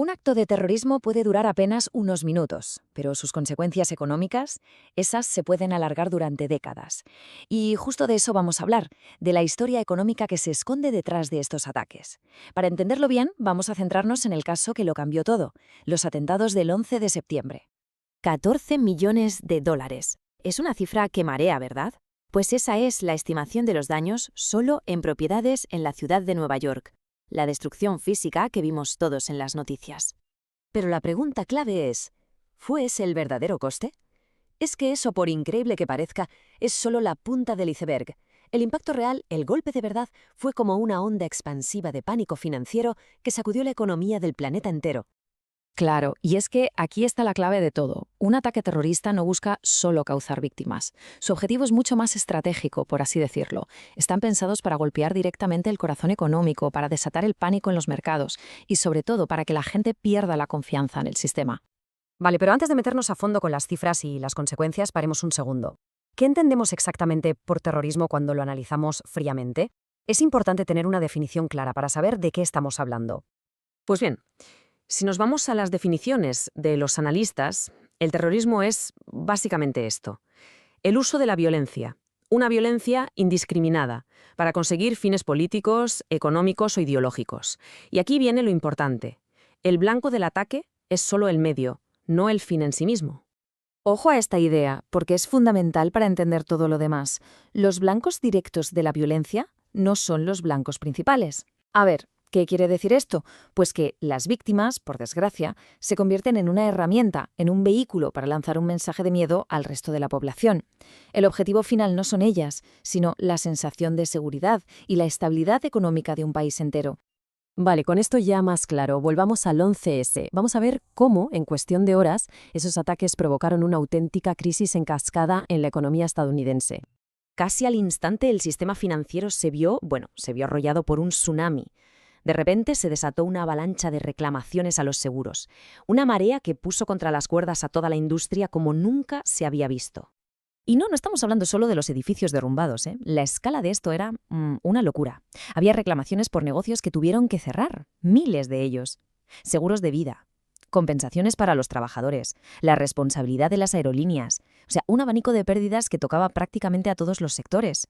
Un acto de terrorismo puede durar apenas unos minutos, pero sus consecuencias económicas, esas se pueden alargar durante décadas. Y justo de eso vamos a hablar, de la historia económica que se esconde detrás de estos ataques. Para entenderlo bien, vamos a centrarnos en el caso que lo cambió todo, los atentados del 11 de septiembre. 14 millones de dólares. Es una cifra que marea, ¿verdad? Pues esa es la estimación de los daños solo en propiedades en la ciudad de Nueva York. La destrucción física que vimos todos en las noticias. Pero la pregunta clave es, ¿fue ese el verdadero coste? Es que eso, por increíble que parezca, es solo la punta del iceberg. El impacto real, el golpe de verdad, fue como una onda expansiva de pánico financiero que sacudió la economía del planeta entero. Claro, y es que aquí está la clave de todo. Un ataque terrorista no busca solo causar víctimas. Su objetivo es mucho más estratégico, por así decirlo. Están pensados para golpear directamente el corazón económico, para desatar el pánico en los mercados y, sobre todo, para que la gente pierda la confianza en el sistema. Vale, pero antes de meternos a fondo con las cifras y las consecuencias, paremos un segundo. ¿Qué entendemos exactamente por terrorismo cuando lo analizamos fríamente? Es importante tener una definición clara para saber de qué estamos hablando. Pues bien, si nos vamos a las definiciones de los analistas, el terrorismo es básicamente esto: el uso de la violencia, una violencia indiscriminada, para conseguir fines políticos, económicos o ideológicos. Y aquí viene lo importante: el blanco del ataque es solo el medio, no el fin en sí mismo. Ojo a esta idea, porque es fundamental para entender todo lo demás. Los blancos directos de la violencia no son los blancos principales. A ver, ¿qué quiere decir esto? Pues que las víctimas, por desgracia, se convierten en una herramienta, en un vehículo para lanzar un mensaje de miedo al resto de la población. El objetivo final no son ellas, sino la sensación de seguridad y la estabilidad económica de un país entero. Vale, con esto ya más claro, volvamos al 11S. Vamos a ver cómo, en cuestión de horas, esos ataques provocaron una auténtica crisis en cascada en la economía estadounidense. Casi al instante el sistema financiero se vio arrollado por un tsunami. De repente se desató una avalancha de reclamaciones a los seguros, una marea que puso contra las cuerdas a toda la industria como nunca se había visto. Y no estamos hablando solo de los edificios derrumbados, ¿eh? La escala de esto era una locura. Había reclamaciones por negocios que tuvieron que cerrar, miles de ellos. Seguros de vida, compensaciones para los trabajadores, la responsabilidad de las aerolíneas. O sea, un abanico de pérdidas que tocaba prácticamente a todos los sectores.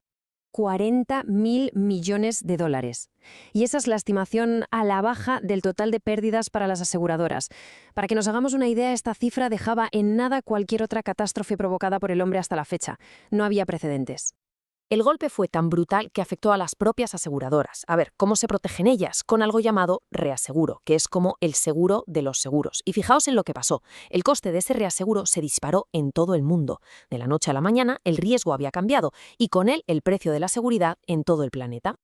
40.000 millones de dólares. Y esa es la estimación a la baja del total de pérdidas para las aseguradoras. Para que nos hagamos una idea, esta cifra dejaba en nada cualquier otra catástrofe provocada por el hombre hasta la fecha. No había precedentes. El golpe fue tan brutal que afectó a las propias aseguradoras. A ver, ¿cómo se protegen ellas? Con algo llamado reaseguro, que es como el seguro de los seguros. Y fijaos en lo que pasó. El coste de ese reaseguro se disparó en todo el mundo. De la noche a la mañana, el riesgo había cambiado y con él el precio de la seguridad en todo el planeta.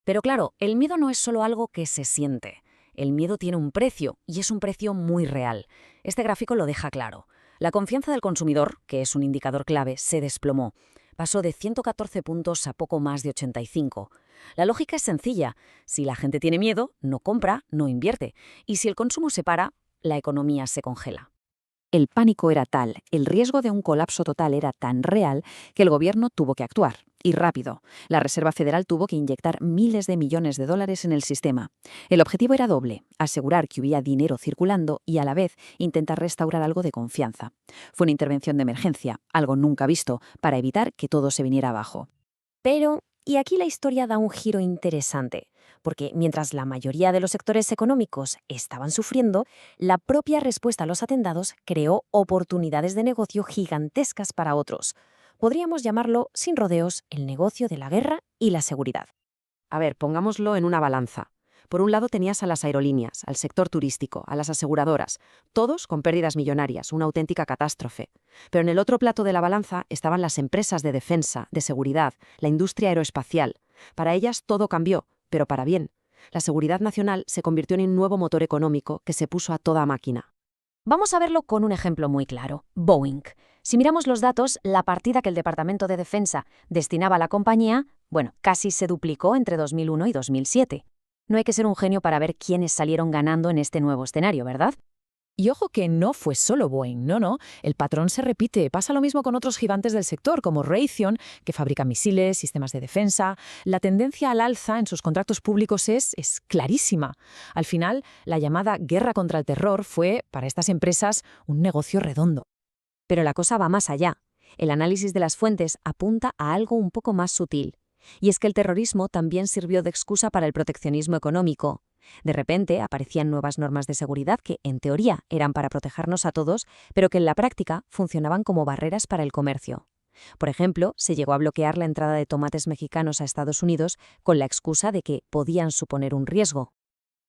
Pero claro, el miedo no es solo algo que se siente. El miedo tiene un precio y es un precio muy real. Este gráfico lo deja claro. La confianza del consumidor, que es un indicador clave, se desplomó. Pasó de 114 puntos a poco más de 85. La lógica es sencilla. Si la gente tiene miedo, no compra, no invierte. Y si el consumo se para, la economía se congela. El pánico era tal, el riesgo de un colapso total era tan real que el gobierno tuvo que actuar. Y rápido. La Reserva Federal tuvo que inyectar miles de millones de dólares en el sistema. El objetivo era doble: asegurar que hubiera dinero circulando y a la vez intentar restaurar algo de confianza. Fue una intervención de emergencia, algo nunca visto, para evitar que todo se viniera abajo. Pero, y aquí la historia da un giro interesante, porque mientras la mayoría de los sectores económicos estaban sufriendo, la propia respuesta a los atentados creó oportunidades de negocio gigantescas para otros. Podríamos llamarlo, sin rodeos, el negocio de la guerra y la seguridad. A ver, pongámoslo en una balanza. Por un lado tenías a las aerolíneas, al sector turístico, a las aseguradoras, todos con pérdidas millonarias, una auténtica catástrofe. Pero en el otro plato de la balanza estaban las empresas de defensa, de seguridad, la industria aeroespacial. Para ellas todo cambió, pero para bien. La seguridad nacional se convirtió en un nuevo motor económico que se puso a toda máquina. Vamos a verlo con un ejemplo muy claro: Boeing. Si miramos los datos, la partida que el Departamento de Defensa destinaba a la compañía, casi se duplicó entre 2001 y 2007. No hay que ser un genio para ver quiénes salieron ganando en este nuevo escenario, ¿verdad? Y ojo que no fue solo Boeing, no. El patrón se repite. Pasa lo mismo con otros gigantes del sector, como Raytheon, que fabrica misiles, sistemas de defensa. La tendencia al alza en sus contratos públicos es clarísima. Al final, la llamada guerra contra el terror fue, para estas empresas, un negocio redondo. Pero la cosa va más allá. El análisis de las fuentes apunta a algo un poco más sutil. Y es que el terrorismo también sirvió de excusa para el proteccionismo económico. De repente aparecían nuevas normas de seguridad que, en teoría, eran para protegernos a todos, pero que en la práctica funcionaban como barreras para el comercio. Por ejemplo, se llegó a bloquear la entrada de tomates mexicanos a Estados Unidos con la excusa de que podían suponer un riesgo.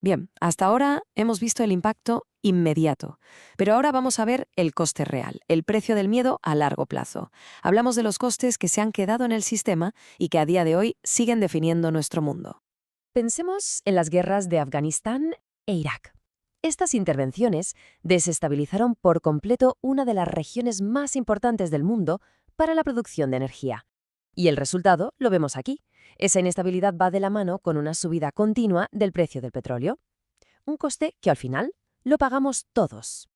Bien, hasta ahora hemos visto el impacto inmediato, pero ahora vamos a ver el coste real, el precio del miedo a largo plazo. Hablamos de los costes que se han quedado en el sistema y que a día de hoy siguen definiendo nuestro mundo. Pensemos en las guerras de Afganistán e Irak. Estas intervenciones desestabilizaron por completo una de las regiones más importantes del mundo para la producción de energía. Y el resultado lo vemos aquí. Esa inestabilidad va de la mano con una subida continua del precio del petróleo. Un coste que al final lo pagamos todos.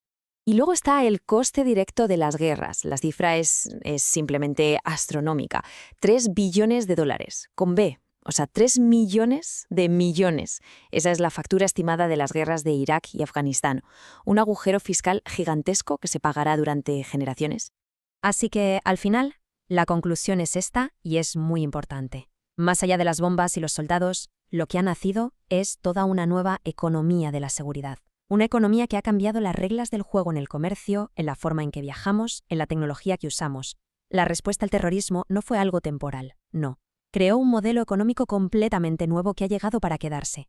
Y luego está el coste directo de las guerras. La cifra es simplemente astronómica. 3 billones de dólares, con B. O sea, 3 millones de millones. Esa es la factura estimada de las guerras de Irak y Afganistán. Un agujero fiscal gigantesco que se pagará durante generaciones. Así que, al final, la conclusión es esta y es muy importante. Más allá de las bombas y los soldados, lo que ha nacido es toda una nueva economía de la seguridad. Una economía que ha cambiado las reglas del juego en el comercio, en la forma en que viajamos, en la tecnología que usamos. La respuesta al terrorismo no fue algo temporal, no. Creó un modelo económico completamente nuevo que ha llegado para quedarse.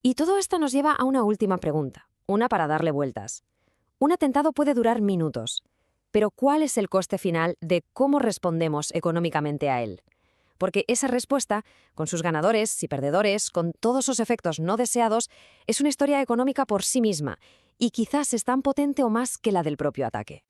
Y todo esto nos lleva a una última pregunta, una para darle vueltas. Un atentado puede durar minutos, pero ¿cuál es el coste final de cómo respondemos económicamente a él? Porque esa respuesta, con sus ganadores y perdedores, con todos sus efectos no deseados, es una historia económica por sí misma y quizás es tan potente o más que la del propio ataque.